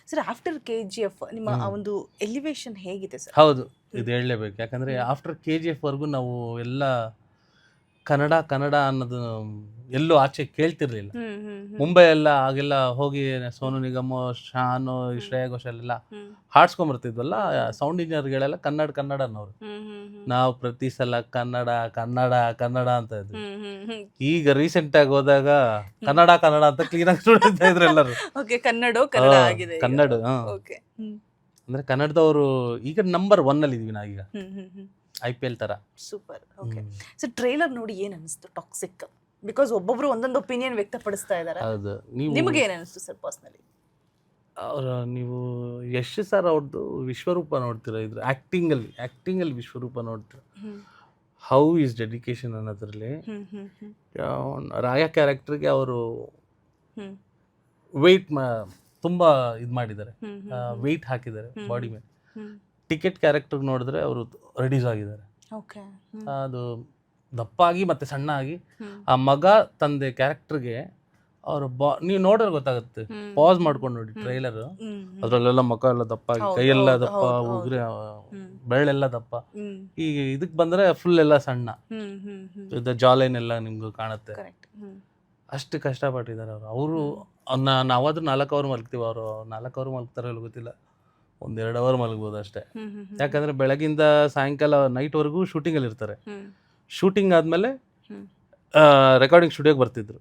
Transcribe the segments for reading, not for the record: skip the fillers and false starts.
Sir after KGF ನಿಮ್ಮ ಆ ಒಂದು ಎಲಿವೇಶನ್ ಹೇಗಿದೆ ಸರ್? ಹೌದು, ಇದು ಹೇಳಲೇಬೇಕು. ಯಾಕಂದರೆ ಆಫ್ಟರ್ KGF ವರೆಗೂ ನಾವು ಎಲ್ಲ ಕನ್ನಡ ಅನ್ನೋದು ಎಲ್ಲೂ ಆಚೆ ಕೇಳ್ತಿರ್ಲಿಲ್ಲ. ಮುಂಬೈ ಎಲ್ಲ ಆಗೆಲ್ಲ ಹೋಗಿ ಸೋನು ನಿಗಮ್, ಶಾನು, ಶ್ರೇಯಾ ಘೋಷಾಲ್ ಎಲ್ಲ ಹಾಡ್ಸ್ಕೊಂಬರ್ತಿದ್ವಲ್ಲ, ಸೌಂಡ್ ಇಂಜಿನಿಯರ್ಗಳೆಲ್ಲ ಕನ್ನಡ ಅನ್ನೋರು. ನಾವು ಪ್ರತಿ ಸಲ ಕನ್ನಡ ಅಂತ ಇದ್ವಿ. ಈಗ ರೀಸೆಂಟ್ ಆಗಿ ಹೋದಾಗ ಕನ್ನಡ ಅಂತ ಕ್ಲೀನ್ ಆಗಿ ನೋಡ್ತಾ ಇದ್ರು ಎಲ್ಲರೂ. ಕನ್ನಡ ಅಂದ್ರೆ ಕನ್ನಡದವರು ಈಗ ನಂಬರ್ 1 ಅಲ್ಲಿ ಇದೀವಿ ನಾವೀಗ, IPL ತರ. ಸೂಪರ್. ಓಕೆ ಸರ್, ಟ್ರೈಲರ್ ನೋಡಿ ಏನ್ ಅನಿಸ್ತು? ಟಾಕ್ಸಿಕ್, ಬಿಕಾಸ್ ಒಬ್ಬೊಬ್ರು ಒಂದೊಂದು ಒಪಿನಿಯನ್ ವ್ಯಕ್ತಪಡಿಸ್ತಾ ಇದ್ದಾರೆ. ಹೌದು, ನಿಮಗೆ ಏನ್ ಅನಿಸ್ತು ಸರ್ ಪರ್ಸನಲಿ? ನೀವು ಯಶ್ ಸರ್ ಅವ್ರದ್ದು ವಿಶ್ವರೂಪ ನೋಡ್ತೀರಾ, ಇದ್ರ ಆಕ್ಟಿಂಗ್ ಅಲ್ಲಿ ವಿಶ್ವರೂಪ ನೋಡ್ತೀರಾ. ಹೌ ಈಸ್ ಡೆಡಿಕೇಶನ್ ಅನ್ನೋದ್ರಲ್ಲಿ ರಾಯ ಕ್ಯಾರೆಕ್ಟರ್ಗೆ ಅವರು ವೆಯ್ಟ್ ತುಂಬಾ ಇದು ಮಾಡಿದ್ದಾರೆ, ವೆಯ್ಟ್ ಹಾಕಿದ್ದಾರೆ ಬಾಡಿ ಮೇಲೆ. ಟಿಕೆಟ್ ಕ್ಯಾರೆಕ್ಟರ್ ನೋಡಿದ್ರೆ ಅವರು ರೆಡ್ಯೂಸ್ ಆಗಿದ್ದಾರೆ. ಅದು ದಪ್ಪಾಗಿ ಮತ್ತೆ ಸಣ್ಣ ಆಗಿ ಆ ಮಗ ತಂದೆ ಕ್ಯಾರೆಕ್ಟರ್ಗೆ ಅವ್ರ ನೀವು ನೋಡಿದ್ರೆ ಗೊತ್ತಾಗುತ್ತೆ. ಪಾಸ್ ಮಾಡ್ಕೊಂಡು ನೋಡಿ ಟ್ರೈಲರ್, ಅದ್ರಲ್ಲೆಲ್ಲ ಮುಖ ಎಲ್ಲ ದಪ್ಪ ಆಗಿ, ಕೈಯೆಲ್ಲ ದಪ್ಪ, ಉಗುರೆ ಬೆರಳೆಲ್ಲ ದಪ್ಪ. ಈಗ ಇದಕ್ ಬಂದ್ರೆ ಫುಲ್ ಎಲ್ಲ ಸಣ್ಣ, ಜಾಲೈನ್ ಎಲ್ಲ ನಿಮ್ಗೂ ಕಾಣುತ್ತೆ. ಅಷ್ಟು ಕಷ್ಟಪಟ್ಟಿದ್ದಾರೆ ಅವರು. ನಾವಾದ್ರೂ 4 ಅವರ್ ಮಲಗ್ತೀವಿ, ಅವರು 4 ಅವರ್ ಮಲಗ್ತಾರೋ ಇಲ್ಲ ಗೊತ್ತಿಲ್ಲ, 1-2 ಅವರ್ ಮಲಗ್ಬೋದು ಅಷ್ಟೇ. ಯಾಕಂದ್ರೆ ಬೆಳಗಿಂದ ಸಾಯಂಕಾಲ ನೈಟ್ವರೆಗೂ ಶೂಟಿಂಗಲ್ಲಿ ಇರ್ತಾರೆ. ಶೂಟಿಂಗ್ ಆದ್ಮೇಲೆ ರೆಕಾರ್ಡಿಂಗ್ ಸ್ಟುಡಿಯೋಗೆ ಬರ್ತಿದ್ರು.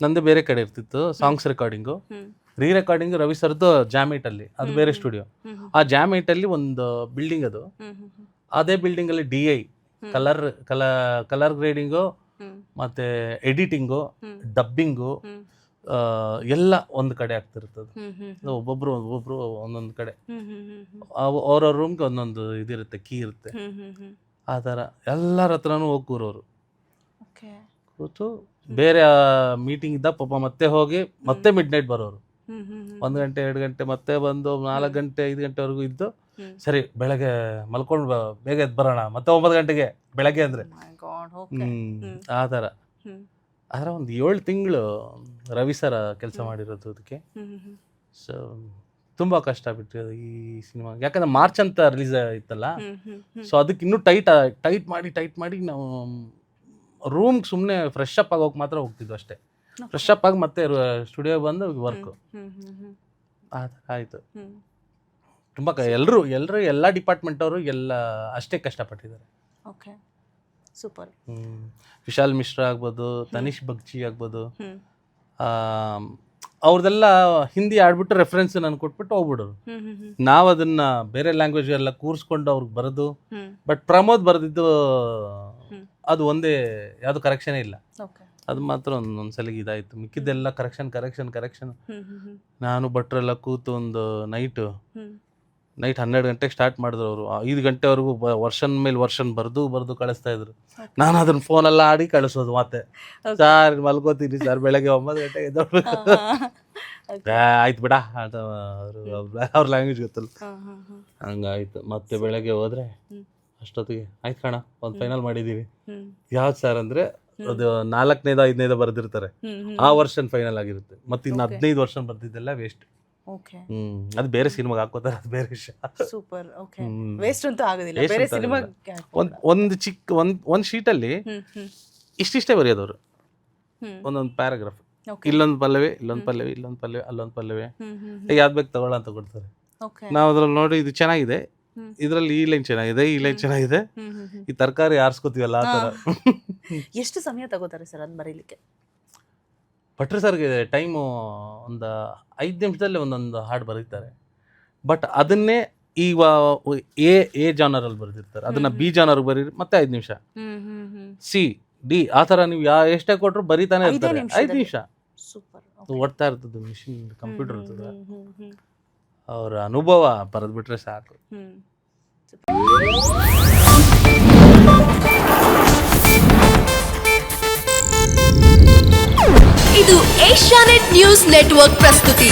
ನಂದು ಬೇರೆ ಕಡೆ ಇರ್ತಿತ್ತು ಸಾಂಗ್ಸ್ ರೆಕಾರ್ಡಿಂಗು. ರೆಕಾರ್ಡಿಂಗ್ ರವಿ ಸರ್ದು ಜಾಮೇಟ್ ಅಲ್ಲಿ, ಅದು ಬೇರೆ ಸ್ಟುಡಿಯೋ. ಆ ಜಾಮೇಟ್ ಅಲ್ಲಿ ಒಂದು ಬಿಲ್ಡಿಂಗ್, ಅದು ಅದೇ ಬಿಲ್ಡಿಂಗ್ ಅಲ್ಲಿ DI ಕಲರ್ ಗ್ರೇಡಿಂಗು ಮತ್ತೆ ಎಡಿಟಿಂಗು, ಡಬ್ಬಿಂಗು ಎಲ್ಲ ಒಂದು ಕಡೆ ಆಗ್ತಿರ್ತದೆ. ಒಬ್ಬೊಬ್ರು ಒಂದೊಂದು ಕಡೆ, ಅವ್ರವ್ರ ರೂಮ್ಗೆ ಒಂದೊಂದು ಇದಿರುತ್ತೆ, ಕೀ ಇರುತ್ತೆ. ಆ ಥರ ಎಲ್ಲರ ಹತ್ರನೂ ಹೋಗಿ ಕೂರೋರು. ಕೂತು ಬೇರೆ ಮೀಟಿಂಗ್ ಇದ್ದ ಪಾಪ ಮತ್ತೆ ಹೋಗಿ ಮತ್ತೆ ಮಿಡ್ ನೈಟ್ ಬರೋರು. 1 ಗಂಟೆ 2 ಗಂಟೆ ಮತ್ತೆ ಬಂದು 4 ಗಂಟೆ 5 ಗಂಟೆವರೆಗೂ ಇದ್ದು, ಸರಿ ಬೆಳಗ್ಗೆ ಮಲ್ಕೊಂಡು ಬೇಗ ಎದ್ದು ಬರೋಣ ಮತ್ತೆ 9 ಗಂಟೆಗೆ ಬೆಳಗ್ಗೆ ಅಂದ್ರೆ. ಆ ಥರ. ಆದ್ರೆ ಒಂದು 7 ತಿಂಗಳು ರವಿ ಸರ ಕೆಲಸ ಮಾಡಿರೋದು ಅದಕ್ಕೆ. ಸೊ ತುಂಬ ಕಷ್ಟ ಬಿಟ್ಟು ಈ ಸಿನಿಮಾ, ಯಾಕಂದ್ರೆ ಮಾರ್ಚ್ ಅಂತ ರಿಲೀಸ್ ಇತ್ತಲ್ಲ. ಸೊ ಅದಕ್ಕೆ ಇನ್ನೂ ಟೈಟ್ ಮಾಡಿ ನಾವು ರೂಮ್ಗೆ ಸುಮ್ಮನೆ ಫ್ರೆಶ್ ಅಪ್ ಆಗೋಕೆ ಮಾತ್ರ ಹೋಗ್ತಿದ್ವಿ ಅಷ್ಟೇ. ಫ್ರೆಶ್ ಅಪ್ ಆಗಿ ಮತ್ತೆ ಸ್ಟುಡಿಯೋ ಬಂದು ವರ್ಕ್. ಆ ಥರ ಆಯಿತು. ತುಂಬ ಎಲ್ಲರೂ ಎಲ್ಲ ಡಿಪಾರ್ಟ್ಮೆಂಟ್ ಅವರು ಎಲ್ಲ ಅಷ್ಟೇ ಕಷ್ಟಪಟ್ಟಿದ್ದಾರೆ. Okay, super. ವಿಶಾಲ್ ಮಿಶ್ರಾ ಆಗ್ಬೋದು, ತನಿಷ್ ಬಗ್ಚಿ ಆಗ್ಬೋದು, ಅವ್ರದೆಲ್ಲ ಹಿಂದಿ ಆಡ್ಬಿಟ್ಟು ರೆಫರೆನ್ಸ್ ನಾನು ಕೊಟ್ಬಿಟ್ಟು ಹೋಗ್ಬಿಡೋರು. ನಾವು ಅದನ್ನ ಬೇರೆ ಲ್ಯಾಂಗ್ವೇಜ್ ಎಲ್ಲ ಕೂರಿಸ್ಕೊಂಡು ಅವ್ರಿಗೆ ಬರೋದು. ಬಟ್ ಪ್ರಮೋದ್ ಬರೆದಿದ್ದು ಅದು ಒಂದೇ, ಯಾವುದು ಕರೆಕ್ಷನೇ ಇಲ್ಲ. ಅದು ಮಾತ್ರ ಒಂದೊಂದ್ಸಲಿಗೆ ಇದಾಯಿತು. ಮಿಕ್ಕಿದ್ದೆಲ್ಲ ಕರೆಕ್ಷನ್. ನಾನು ಭಟ್ರೆಲ್ಲ ಕೂತು ಒಂದು ನೈಟ್ 12 ಗಂಟೆಗೆ ಸ್ಟಾರ್ಟ್ ಮಾಡಿದ್ರು ಅವರು. 5 ಗಂಟೆವರೆಗೂ ವರ್ಷನ್ ಮೇಲೆ ವರ್ಷನ್ ಬರ್ದು ಕಳಿಸ್ತಾ ಇದ್ರು. ನಾನು ಅದನ್ನ ಫೋನೆಲ್ಲ ಆಡಿ ಕಳಿಸೋದು. ಮತ್ತೆ ಸರ್ ಮಲ್ಕೋತೀನಿ ಸರ್, ಬೆಳಗ್ಗೆ 9 ಗಂಟೆಗೆ ಎದ್ದೋಗ್ಬೇಕು. ಆಯ್ತು ಬಿಡ, ಅವ್ರ ಲ್ಯಾಂಗ್ವೇಜ್ ಗೊತ್ತಲ್ಲ, ಹಂಗಾಯ್ತು. ಮತ್ತೆ ಬೆಳಗ್ಗೆ ಹೋದ್ರೆ ಅಷ್ಟೊತ್ತಿಗೆ ಆಯ್ತು ಕಣ, ಒಂದು ಫೈನಲ್ ಮಾಡಿದೀವಿ. ಯಾವ್ದು ಸರ್ ಅಂದ್ರೆ ಅದು 4ನೇದೋ 5ನೇದೋ ಬರ್ದಿರ್ತಾರೆ, ಆ ವರ್ಷನ್ ಫೈನಲ್ ಆಗಿರುತ್ತೆ. ಮತ್ತೆ ಇನ್ನು 15 ವರ್ಷನ್ ಬರ್ದಿದ್ದೆಲ್ಲ ವೇಸ್ಟ್. ಅದು ಬೇರೆ ಸಿನಿಮಾಗೆ ಹಾಕೋತಾರೆ, ಅದು ಬೇರೆ ವಿಷಯ. ಸೂಪರ್. ಓಕೆ, ವೇಸ್ಟ್ ಅಂತೂ ಆಗೋದಿಲ್ಲ. ಬೇರೆ ಸಿನಿಮಾಗೆ ಒಂದು ಚಿಕ್ಕ ಒಂದು ಶೀಟಲ್ಲಿ ಇಷ್ಟಿಷ್ಟೇ ಬರೆಯೋದವ್ರು, ಒಂದೊಂದು ಪ್ಯಾರಾಗ್ರಾಫ್, ಇಲ್ಲೊಂದು ಪಲ್ಲವಿ, ಅಲ್ಲೊಂದು ಪಲ್ಲವಿ, ಯಾವ್ದು ಬೇಕು ತಗೊಳ್ಳ ಅಂತ ಕೊಡ್ತಾರೆ. ನಾವು ಅದ್ರಲ್ಲಿ ನೋಡಿ ಇದು ಚೆನ್ನಾಗಿದೆ, ಇದರಲ್ಲಿ ಈ ಲೈನ್ ಚೆನ್ನಾಗಿದೆ, ಈ ಲೈನ್ ಚೆನ್ನಾಗಿದೆ, ಈ ತರಕಾರಿ ಆರಿಸ್ಕೋತೀವಲ್ಲ ಆ ಥರ. ಎಷ್ಟು ಸಮಯ ತಗೋತಾರೆ ಸರ್ ಅದು ಬರೀಲಿಕ್ಕೆ? ಭಟ್ರು ಸರ್ಗೆ ಟೈಮು ಒಂದು 5 ನಿಮಿಷದಲ್ಲಿ ಒಂದೊಂದು ಹಾಡು ಬರೀತಾರೆ. ಬಟ್ ಅದನ್ನೇ ಈಗ ಎ ಜಾನರಲ್ಲಿ ಬರೆದಿರ್ತಾರೆ, ಅದನ್ನ B ಜಾನರ್ಗೆ ಬರೀ ಮತ್ತೆ 5 ನಿಮಿಷ, C D ಆ ಥರ ನೀವು ಎಷ್ಟೇ ಕೊಟ್ಟರು ಬರೀತಾನೆ ಇರ್ತಾರೆ. 5 ನಿಮಿಷ ಓಡ್ತಾ ಇರ್ತದೆ ಮಿಷಿನ್, ಕಂಪ್ಯೂಟರ್ ಇರ್ತದೆ. ಅವರ ಅನುಭವ ಬರೆದ್ಬಿಟ್ರೆ ಸಾಕು. ಇದು ಏಷ್ಯಾನೆಟ್ ನ್ಯೂಸ್ ನೆಟ್ವರ್ಕ್ ಪ್ರಸ್ತುತಿ.